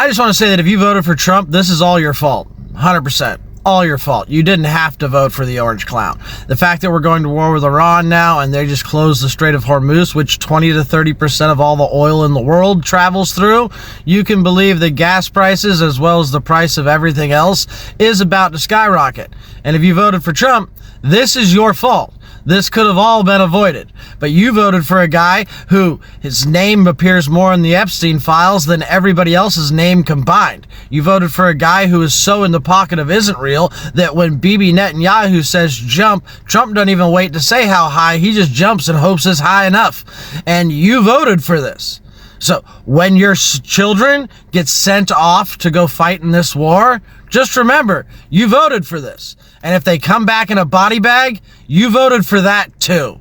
I just want to say that if you voted for Trump, this is all your fault. 100%. All your fault. You didn't have to vote for the orange clown. The fact that we're going to war with Iran now and they just closed the Strait of Hormuz, which 20 to 30% of all the oil in the world travels through, you can believe that gas prices, as well as the price of everything else, is about to skyrocket. And if you voted for Trump, this is your fault. This could have all been avoided. But you voted for a guy who his name appears more in the Epstein files than everybody else's name combined. You voted for a guy who is so in the pocket of isn't real that when Bibi Netanyahu says jump, Trump doesn't even wait to say how high. He just jumps and hopes it's high enough. And you voted for this. So when your children get sent off to go fight in this war, just remember, you voted for this. And if they come back in a body bag, you voted for that too.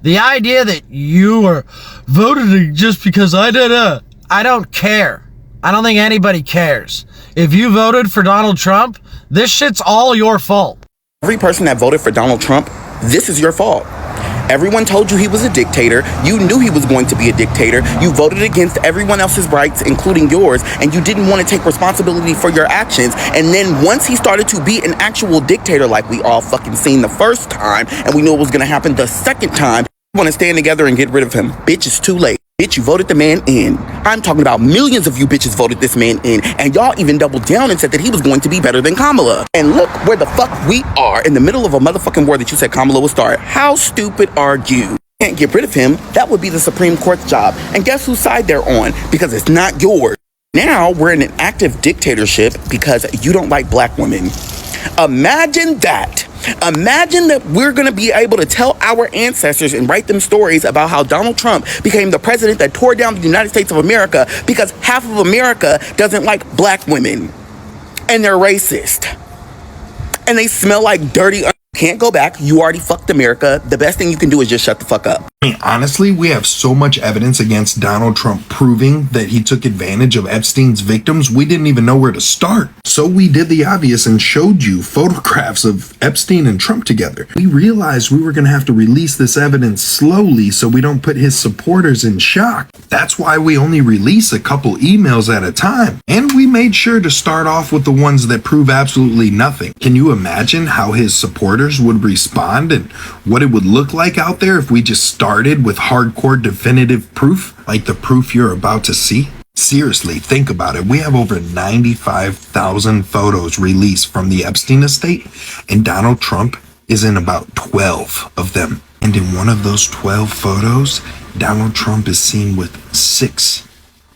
The idea that you were voted just because I don't care. I don't think anybody cares. If you voted for Donald Trump, this shit's all your fault. Every person that voted for Donald Trump, this is your fault. Everyone told you he was a dictator. You knew he was going to be a dictator. You voted against everyone else's rights, including yours, and you didn't want to take responsibility for your actions. And then once he started to be an actual dictator, like we all fucking seen the first time, and we knew it was going to happen the second time, you want to stand together and get rid of him. Bitch, it's too late. Bitch, you voted the man in. I'm talking about millions of you bitches voted this man in, and y'all even doubled down and said that he was going to be better than Kamala. And look where the fuck we are, in the middle of a motherfucking war that you said Kamala would start. How stupid are you? Can't get rid of him. That would be the Supreme Court's job. And guess whose side they're on? Because it's not yours. Now we're in an active dictatorship because you don't like black women. Imagine that. Imagine that we're going to be able to tell our ancestors and write them stories about how Donald Trump became the president that tore down the United States of America because half of America doesn't like black women. And they're racist. And they smell like dirty. Can't go back. You already fucked America. The best thing you can do is just shut the fuck up. I mean, honestly, we have so much evidence against Donald Trump proving that he took advantage of Epstein's victims, we didn't even know where to start. So we did the obvious and showed you photographs of Epstein and Trump together. We realized we were going to have to release this evidence slowly so we don't put his supporters in shock. That's why we only release a couple emails at a time. And we made sure to start off with the ones that prove absolutely nothing. Can you imagine how his supporters would respond and what it would look like out there if we just started with hardcore definitive proof, like the proof you're about to see? Seriously, think about it. We have over 95,000 photos released from the Epstein estate, and Donald Trump is in about 12 of them. And in one of those 12 photos, Donald Trump is seen with 6,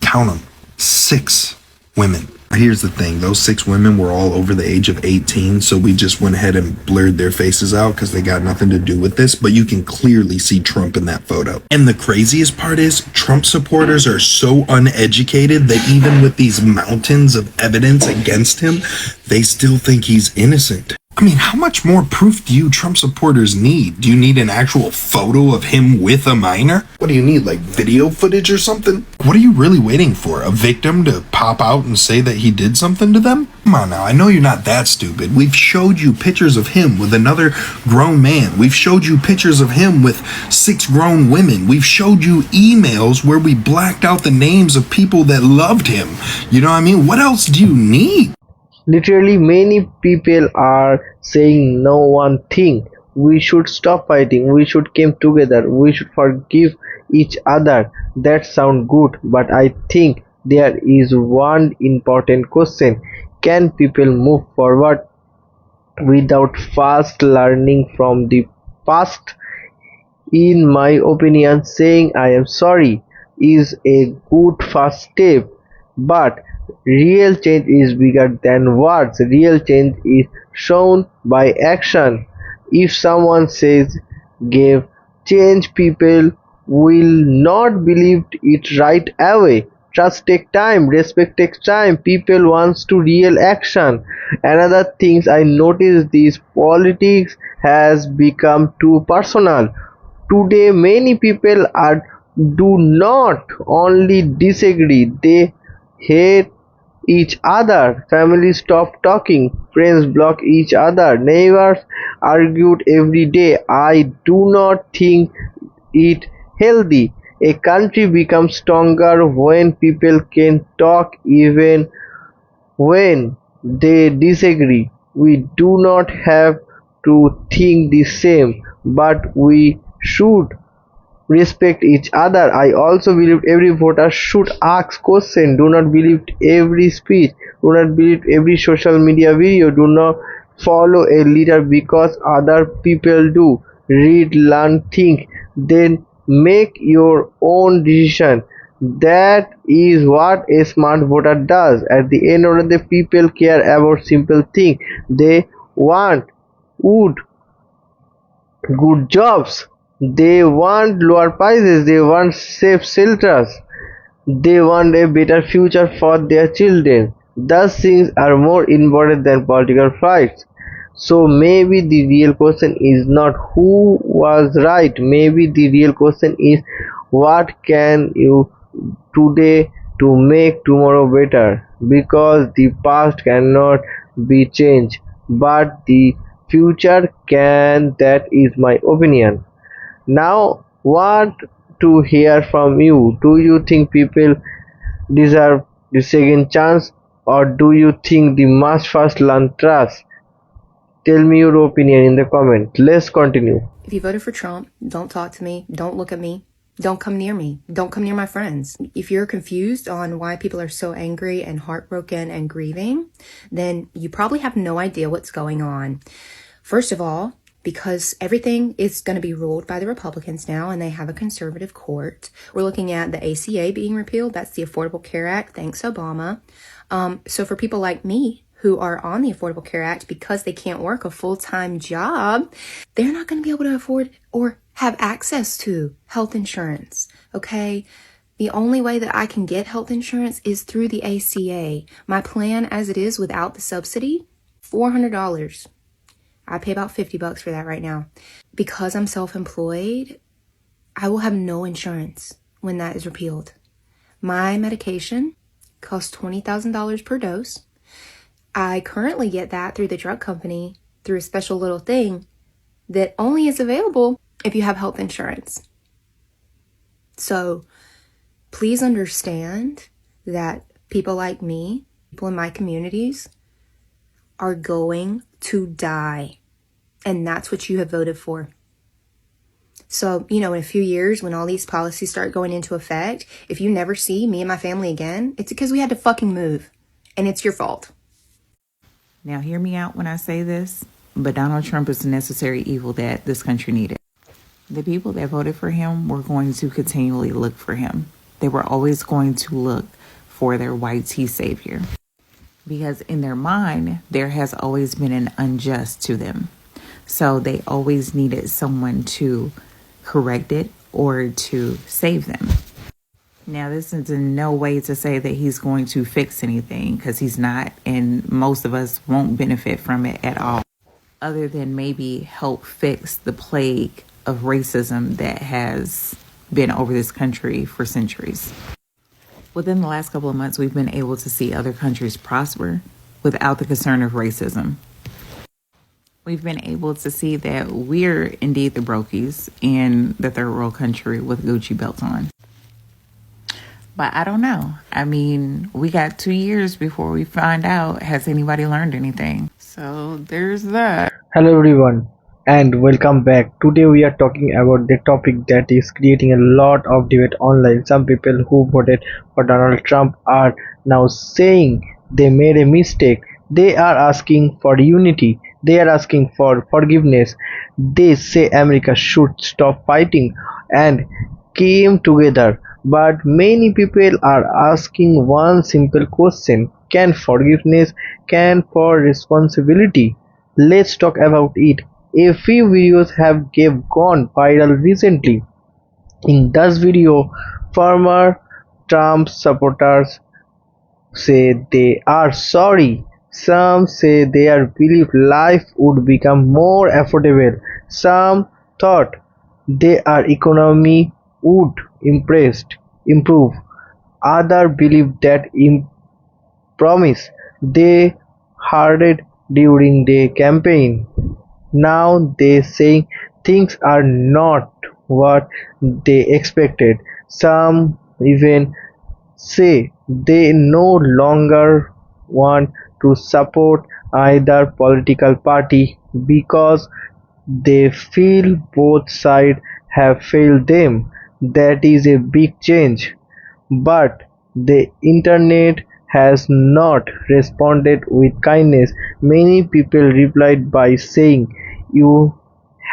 count them, 6 women. Here's the thing, those 6 women were all over the age of 18, so we just went ahead and blurred their faces out because they got nothing to do with this, but you can clearly see Trump in that photo. And the craziest part is, Trump supporters are so uneducated that even with these mountains of evidence against him, they still think he's innocent. I mean, how much more proof do you Trump supporters need? Do you need an actual photo of him with a minor? What do you need, like video footage or something? What are you really waiting for? A victim to pop out and say that he did something to them? Come on now, I know you're not that stupid. We've showed you pictures of him with another grown man. We've showed you pictures of him with 6 grown women. We've showed you emails where we blacked out the names of people that loved him. You know what I mean? What else do you need? Literally, many people are saying no one thing. We should stop fighting. We should come together. We should forgive each other. That sounds good, but I think there is one important question. Can people move forward without first learning from the past? In my opinion, saying I am sorry is a good first step, but real change is bigger than words. Real change is shown by action. If someone says give change, people will not believe it right away. Trust takes time, respect takes time. People wants to real action. Another things I noticed, this politics has become too personal. Today many people do not only disagree, they hate each other. Families stop talking, friends block each other, neighbors argued every day. I do not think it healthy. A country becomes stronger when people can talk even when they disagree. We do not have to think the same, but we should respect each other. I also believe every voter should ask questions. Do not believe every speech. Do not believe every social media video. Do not follow a leader because other people do. Read, learn, think, then make your own decision. That is what a smart voter does. At the end of the day, people care about simple things. They want wood, good jobs, they want lower prices, they want safe shelters, they want a better future for their children. Those things are more important than political fights. So maybe the real question is not who was right, maybe the real question is what can you today to make tomorrow better, because the past cannot be changed but the future can. That is my opinion. Now want to hear from you. Do you think people deserve the second chance, or do you think they must first learn trust? Tell me your opinion in the comment. Let's continue. If you voted for Trump, don't talk to me, don't look at me, don't come near me, don't come near my friends. If you're confused on why people are so angry and heartbroken and grieving, then you probably have no idea what's going on. First of all, because everything is going to be ruled by the Republicans now and they have a conservative court. We're looking at the ACA being repealed. That's the Affordable Care Act. Thanks, Obama. So for people like me who are on the Affordable Care Act, because they can't work a full-time job, they're not going to be able to afford or have access to health insurance. Okay. The only way that I can get health insurance is through the ACA. My plan as it is without the subsidy, $400. I pay about $50 for that right now. Because I'm self-employed, I will have no insurance when that is repealed. My medication costs $20,000 per dose. I currently get that through the drug company through a special little thing that only is available if you have health insurance. So please understand that people like me, people in my communities, are going to die. And that's what you have voted for. So, in a few years, when all these policies start going into effect, if you never see me and my family again, it's because we had to fucking move. And it's your fault. Now, hear me out when I say this, but Donald Trump is the necessary evil that this country needed. The people that voted for him were going to continually look for him. They were always going to look for their white tea savior. Because in their mind, there has always been an unjust to them. So they always needed someone to correct it or to save them. Now, this is in no way to say that he's going to fix anything, because he's not, and most of us won't benefit from it at all, other than maybe help fix the plague of racism that has been over this country for centuries. Within the last couple of months, we've been able to see other countries prosper without the concern of racism. We've been able to see that we're indeed the brokies in the third world country with Gucci belts on. But I don't know. I mean, we got 2 years before we find out, has anybody learned anything? So there's that. Hello everyone and welcome back. Today we are talking about the topic that is creating a lot of debate online. Some people who voted for Donald Trump are now saying they made a mistake. They are asking for unity. They are asking for forgiveness. They say America should stop fighting and came together. But many people are asking one simple question: can forgiveness, can for responsibility? Let's talk about it. A few videos have gone viral recently. In this video, former Trump supporters say they are sorry. Some say they believe life would become more affordable. Some thought their economy would improve. Others believe that promise they heard during the campaign. Now they say things are not what they expected. Some even say they no longer want to support either political party because they feel both sides have failed them. That is a big change. But the internet has not responded with kindness. Many people replied by saying, "You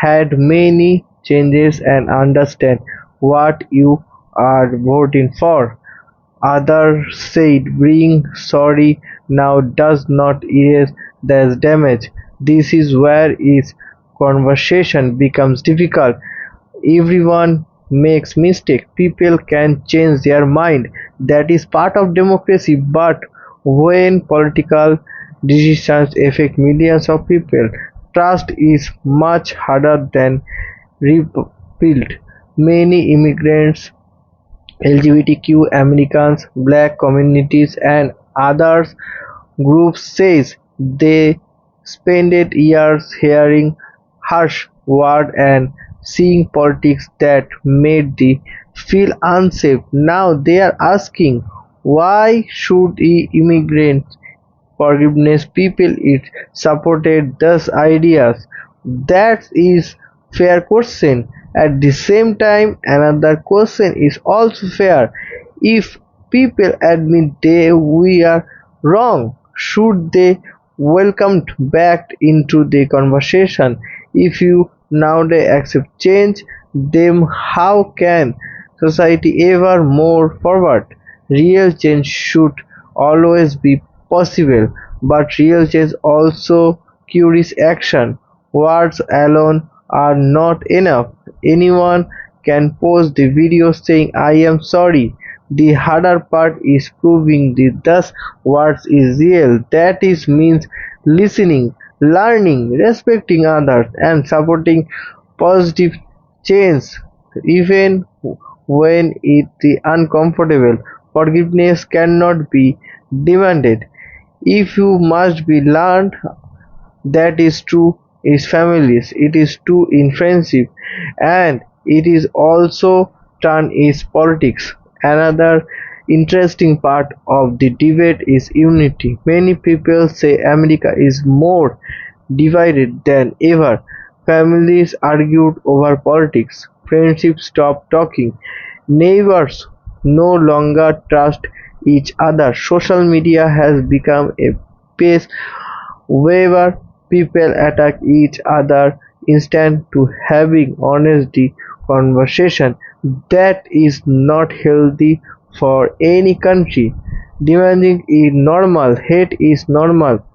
had many changes and understand what you are voting for." Others said being sorry now does not erase the damage. This is where its conversation becomes difficult. Everyone makes mistakes. People can change their mind. That is part of democracy. But when political decisions affect millions of people, trust is much harder than rebuilt. Many immigrants, LGBTQ Americans, Black communities and others groups says they spent years hearing harsh words and seeing politics that made them feel unsafe. Now they are asking, why should immigrants forgiveness people it supported those ideas? That is fair question. At the same time, another question is also fair. If people admit they we are wrong, should they welcomed back into the conversation? If you nowadays accept change, then how can society ever move forward? Real change should always be possible, but real change also requires action. Words alone are not enough. Anyone can post the video saying I am sorry. The harder part is proving that those words is real. That is means listening, learning, respecting others and supporting positive change even when it is uncomfortable. Forgiveness cannot be demanded. If you must be learned, that is true in families, it is true in friendship, and it is also done in politics. Another interesting part of the debate is unity. Many people say America is more divided than ever. Families argued over politics, friendships stopped talking, neighbors no longer trust each other. Social media has become a place where people attack each other instead to having honest conversation. That is not healthy for any country. Demanding is normal, hate is normal.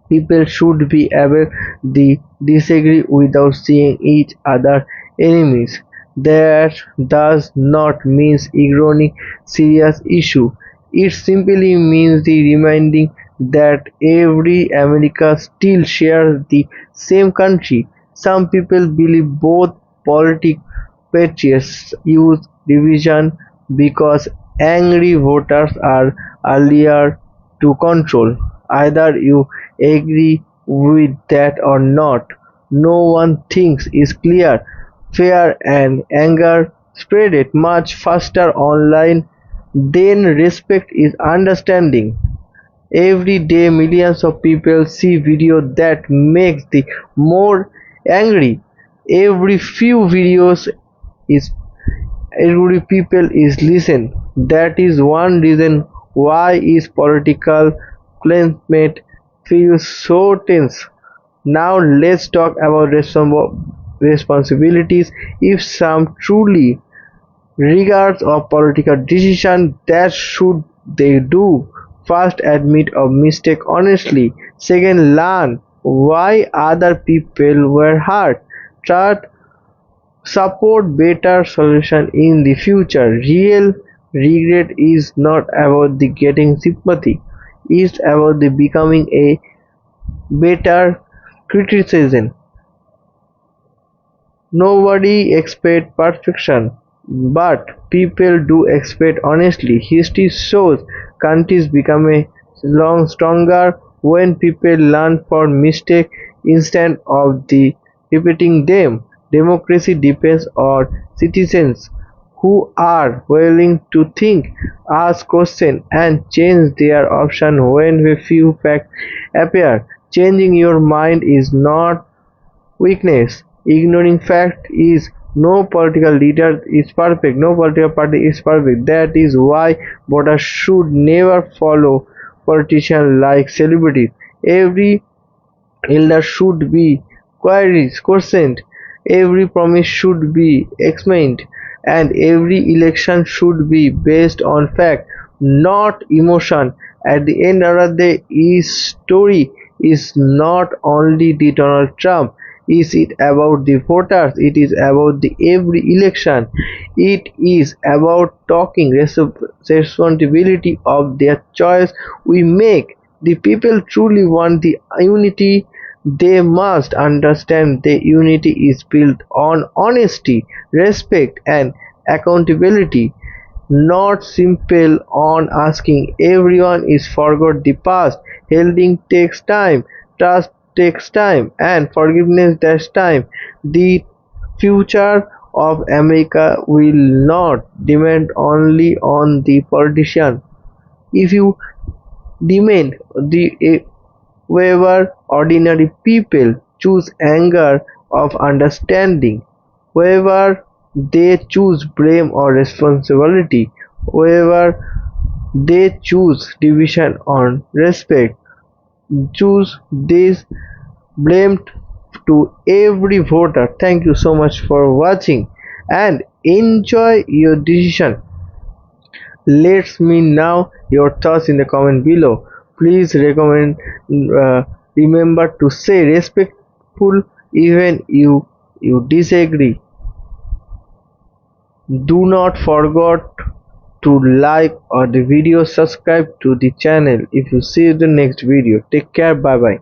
People should be able to disagree without seeing each other enemies. That does not mean ignoring serious issues. It simply means the reminding that every America still shares the same country. Some people believe both political parties use division because angry voters are easier to control. Either you agree with that or not. No one thinks is clear. Fear and anger spread it much faster online than respect is understanding. Every day millions of people see video that makes them more angry. Every few videos is every people is listen. That is one reason why is political climate feels so tense. Now let's talk about responsibilities. If some truly regards of political decision, that should they do? First, admit a mistake honestly. Second, learn why other people were hurt. Third, support better solution in the future. Real regret is not about the getting sympathy. It's about the becoming a better criticism. Nobody expects perfection, but people do expect honesty. History shows countries become a long stronger when people learn from mistakes instead of the repeating them. Democracy depends on citizens who are willing to think, ask questions, and change their option when a few facts appear. Changing your mind is not weakness. Ignoring fact is no political leader is perfect, no political party is perfect. That is why voters should never follow politicians like celebrities. Every elder should be questioned, every promise should be examined, and every election should be based on fact, not emotion. At the end of the day, his story is not only the Donald Trump. Is it about the voters? It is about the every election. It is about talking responsibility of their choice we make. The people truly want the unity. They must understand the unity is built on honesty, respect, and accountability, not simple on asking everyone is forgot the past. Healing takes time, trust takes time, and forgiveness takes time. The future of America will not depend only on the politician. If you demand the wherever ordinary people choose anger of understanding, wherever they choose blame or responsibility, wherever they choose division on respect, choose this blame to every voter. Thank you so much for watching and enjoy your decision. Let me know your thoughts in the comment below. Please remember to say respectful even you disagree. Do not forget to like or the video, subscribe to the channel. If you see the next video, take care, bye bye.